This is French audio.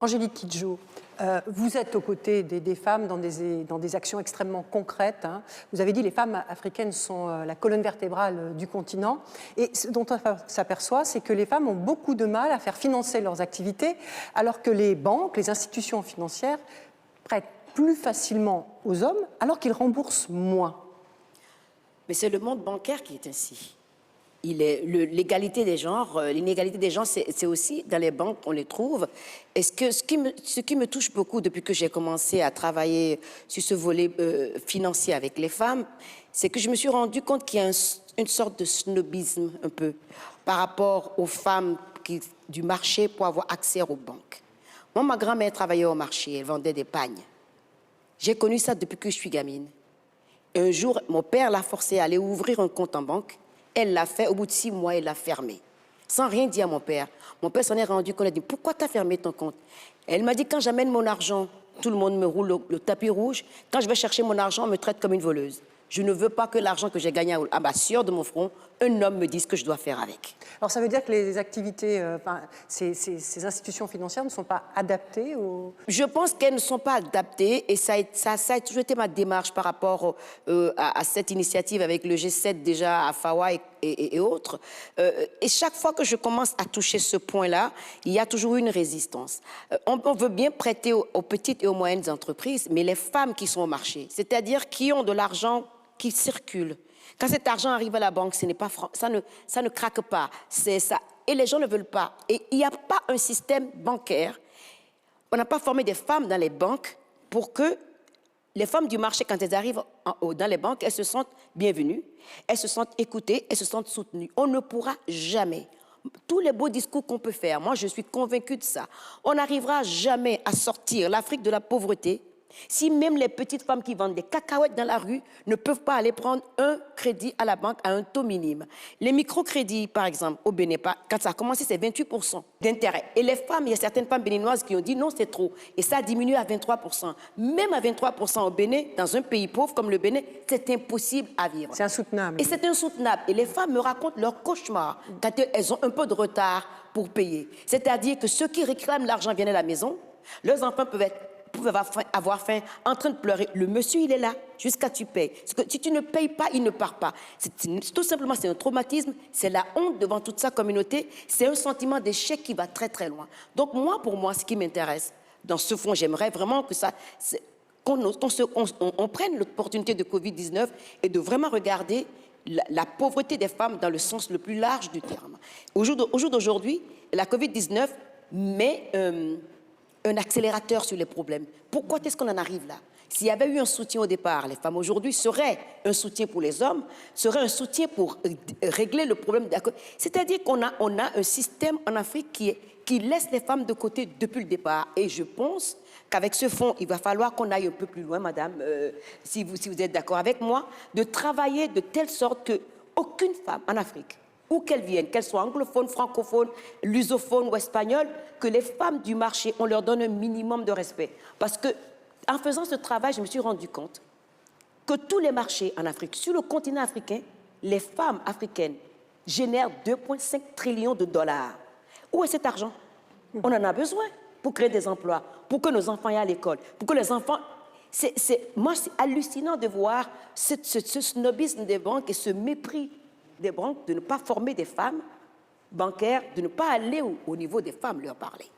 Angélique Kidjo, vous êtes aux côtés des femmes dans des actions extrêmement concrètes. Hein. Vous avez dit que les femmes africaines sont la colonne vertébrale du continent. Et ce dont on s'aperçoit, c'est que les femmes ont beaucoup de mal à faire financer leurs activités, alors que les banques, les institutions financières prêtent plus facilement aux hommes, alors qu'ils remboursent moins. Mais c'est le monde bancaire qui est ainsi. L'égalité des genres, l'inégalité des genres, c'est aussi dans les banques qu'on les trouve. Et ce qui me touche beaucoup depuis que j'ai commencé à travailler sur ce volet financier avec les femmes, c'est que je me suis rendu compte qu'il y a une sorte de snobisme un peu par rapport aux femmes du marché pour avoir accès aux banques. Moi, ma grand-mère travaillait au marché, elle vendait des pagnes. J'ai connu ça depuis que je suis gamine. Un jour, mon père l'a forcée à aller ouvrir un compte en banque. Elle l'a fait, au bout de 6 mois, elle l'a fermé. Sans rien dire à mon père. Mon père s'en est rendu compte, il a dit, pourquoi tu as fermé ton compte? Elle m'a dit, quand j'amène mon argent, tout le monde me roule le tapis rouge. Quand je vais chercher mon argent, on me traite comme une voleuse. Je ne veux pas que l'argent que j'ai gagné à ma sueur de mon front, un homme me dise ce que je dois faire avec. Alors ça veut dire que les activités, ces institutions financières ne sont pas adaptées aux... Je pense qu'elles ne sont pas adaptées et ça a toujours été ma démarche par rapport à cette initiative avec le G7 déjà à Fawa et autres. Et chaque fois que je commence à toucher ce point-là, il y a toujours une résistance. On veut bien prêter aux petites et aux moyennes entreprises, mais les femmes qui sont au marché, c'est-à-dire qui ont de l'argent qui circule. Quand cet argent arrive à la banque, ça ne craque pas. C'est ça. Et les gens ne veulent pas. Et il n'y a pas un système bancaire. On n'a pas formé des femmes dans les banques pour que les femmes du marché, quand elles arrivent dans les banques, elles se sentent bienvenues, elles se sentent écoutées, elles se sentent soutenues. On ne pourra jamais. Tous les beaux discours qu'on peut faire, moi je suis convaincue de ça, on n'arrivera jamais à sortir l'Afrique de la pauvreté si même les petites femmes qui vendent des cacahuètes dans la rue ne peuvent pas aller prendre un crédit à la banque à un taux minime. Les microcrédits, par exemple, au Bénin, quand ça a commencé, c'est 28% d'intérêt. Et les femmes, il y a certaines femmes béninoises qui ont dit non, c'est trop. Et ça a diminué à 23%. Même à 23% au Bénin, dans un pays pauvre comme le Bénin, c'est impossible à vivre. C'est insoutenable. Et c'est insoutenable. Et les femmes me racontent leurs cauchemars quand elles ont un peu de retard pour payer. C'est-à-dire que ceux qui réclament l'argent viennent à la maison, leurs enfants peuvent avoir faim, en train de pleurer. Le monsieur, il est là, jusqu'à tu payes. Parce que si tu ne payes pas, il ne part pas. Tout simplement, c'est un traumatisme, c'est la honte devant toute sa communauté, c'est un sentiment d'échec qui va très, très loin. Donc, pour moi, ce qui m'intéresse, dans ce fond, j'aimerais vraiment que qu'on prenne l'opportunité de Covid-19 et de vraiment regarder la pauvreté des femmes dans le sens le plus large du terme. Au jour d'aujourd'hui, la Covid-19 met un accélérateur sur les problèmes. Pourquoi est-ce qu'on en arrive là? S'il y avait eu un soutien au départ, les femmes aujourd'hui seraient un soutien pour les hommes, seraient un soutien pour régler le problème. C'est-à-dire qu'on a un système en Afrique qui laisse les femmes de côté depuis le départ. Et je pense qu'avec ce fonds, il va falloir qu'on aille un peu plus loin, madame, si vous êtes d'accord avec moi, de travailler de telle sorte qu'aucune femme en Afrique, où qu'elles viennent, qu'elles soient anglophones, francophones, lusophones ou espagnoles, que les femmes du marché, on leur donne un minimum de respect. Parce que, en faisant ce travail, je me suis rendu compte que tous les marchés en Afrique, sur le continent africain, les femmes africaines génèrent 2,5 trillions de dollars. Où est cet argent? On en a besoin pour créer des emplois, pour que nos enfants aillent à l'école, pour que les enfants... Moi, c'est hallucinant de voir ce snobisme des banques et ce mépris des banques, de ne pas former des femmes bancaires, de ne pas aller au niveau des femmes leur parler.